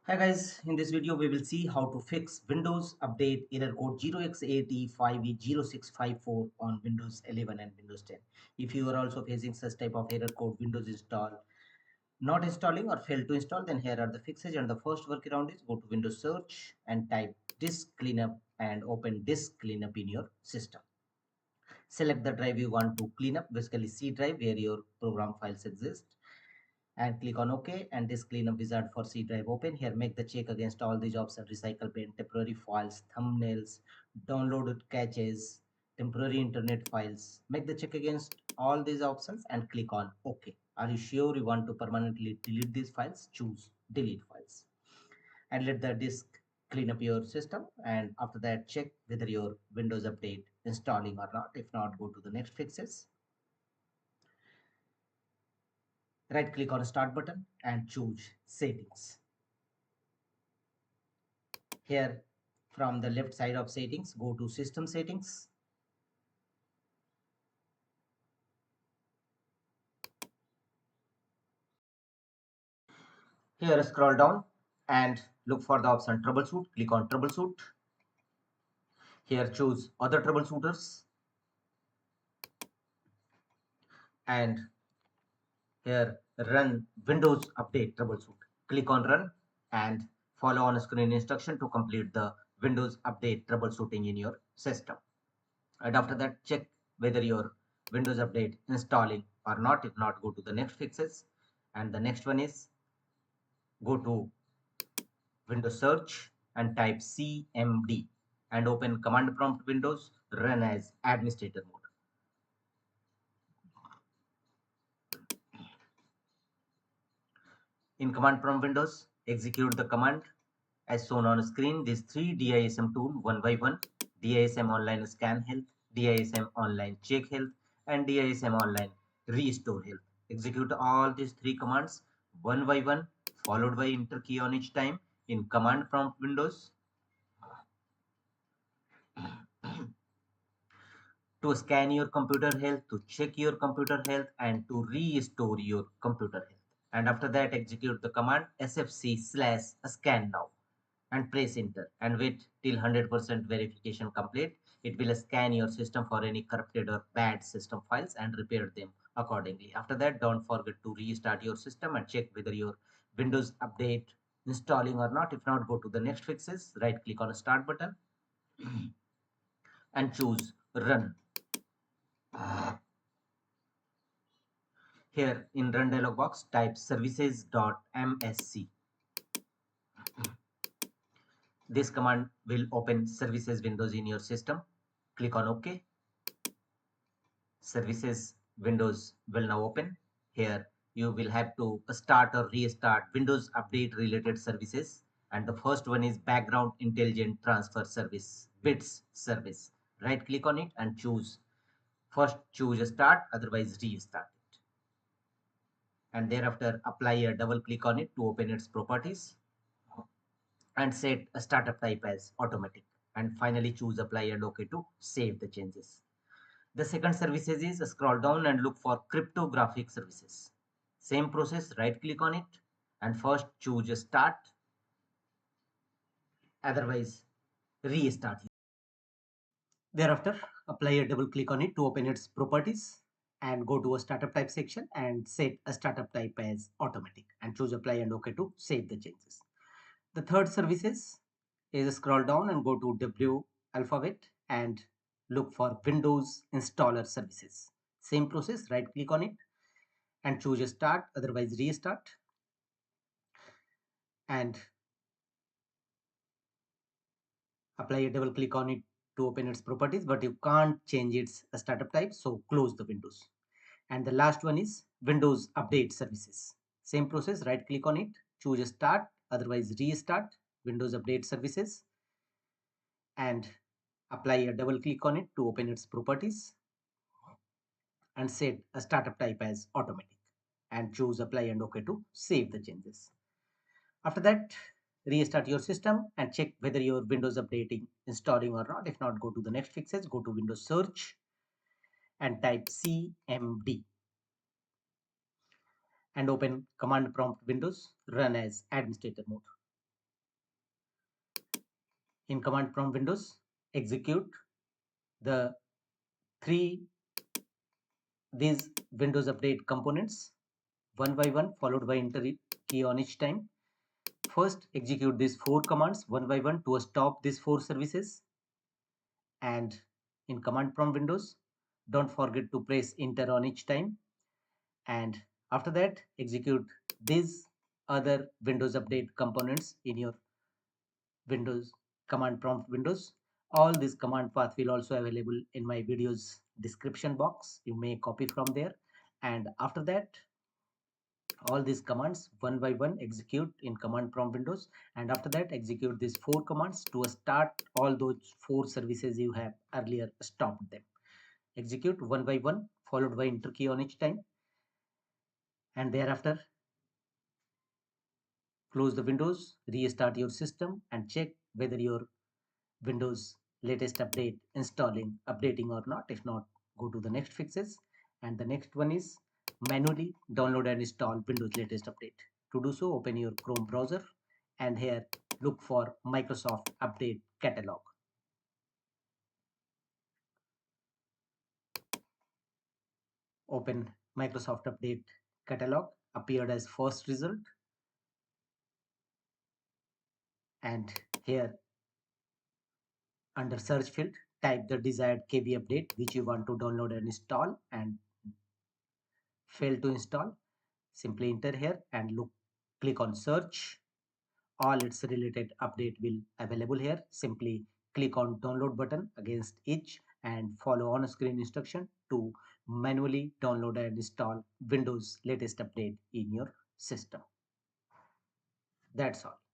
Hi guys, in this video we will see how to fix Windows Update error code 0x8e5e0654 on Windows 11 and Windows 10. If you are also facing such type of error code, Windows install not installing or fail to install, then here are the fixes. And the first workaround is go to Windows search and type disk cleanup and open disk cleanup in your system. Select the drive you want to clean up, basically C drive where your program files exist, and click on OK, and this cleanup wizard for C drive open. Here make the check against all these options: recycle pane, temporary files, thumbnails, downloaded caches, temporary internet files. Make the check against all these options and click on OK. Are you sure you want to permanently delete these files? Choose delete files and let the disk clean up your system, and after that check whether your Windows update installing or not. If not, go to the next fixes. Right click on start button and choose settings. Here from the left side of settings, go to system settings. Here scroll down and look for the option troubleshoot. Click on troubleshoot. Here choose other troubleshooters, and here run Windows update troubleshoot. Click on run and follow on screen instruction to complete the Windows update troubleshooting in your system. And after that check whether your Windows update installing or not. If not, go to the next fixes, and the next one is go to Windows search and type cmd and open command prompt windows, run as administrator mode. In command prompt windows, execute the command as shown on screen. These three DISM tool one by one: DISM online scan health, DISM online check health, and DISM online restore health. Execute all these three commands one by one, followed by enter key on each time in command prompt windows to scan your computer health, to check your computer health, and to restore your computer health. And after that, execute the command sfc/scan now and press enter and wait till 100% verification complete. It will scan your system for any corrupted or bad system files and repair them accordingly. After that, don't forget to restart your system and check whether your Windows update installing or not. If not, go to the next fixes, right click on the start button and choose run. Here in run dialog box, type services.msc. This command will open services windows in your system. Click on OK. Services windows will now open. Here you will have to start or restart Windows update related services. And the first one is background intelligent transfer service, bits service. Right click on it and choose. First choose start, otherwise restart it. And thereafter apply a double click on it to open its properties and set a startup type as automatic, and finally choose apply and OK to save the changes. The second services is scroll down and look for cryptographic services. Same process, right click on it and first choose start, otherwise restart. Thereafter apply a double click on it to open its properties and go to a startup type section and set a startup type as automatic and choose apply and OK to save the changes. The third services is scroll down and go to W alphabet and look for Windows installer services. Same process, right click on it and choose start, otherwise restart, and apply a double click on it to open its properties, but you can't change its startup type, so close the windows. And the last one is Windows update services. Same process, right click on it, choose start, otherwise restart Windows update services, and apply a double click on it to open its properties and set a startup type as automatic and choose apply and OK to save the changes. After that, restart your system and check whether your Windows updating installing or not. If not, go to the next fixes, go to Windows search and type cmd and open command prompt windows, run as administrator mode. In command prompt windows, execute the these Windows Update components one by one, followed by enter key on each time. First, execute these 4 commands one by one to stop these 4 services. And in command prompt windows, don't forget to press enter on each time. And after that, execute these other Windows Update components in your Windows command prompt windows. All this command path will also available in my videos description box. You may copy from there. And after that, all these commands one by one execute in command prompt windows, and after that execute these 4 commands to start all those 4 services you have earlier stopped them. Execute one by one, followed by enter key on each time, and thereafter close the windows, restart your system, and check whether your Windows latest update updating or not. If not, go to the next fixes. And the next one is manually download and install Windows latest update. To do so, open your Chrome browser and here look for Microsoft Update Catalog. Open Microsoft Update Catalog, appeared as first result, and here under search field type the desired KB update which you want to download and install and fail to install. Simply enter here and click on search. All its related update will available here. Simply click on download button against each and follow on screen instruction to manually download and install Windows latest update in your system. That's all.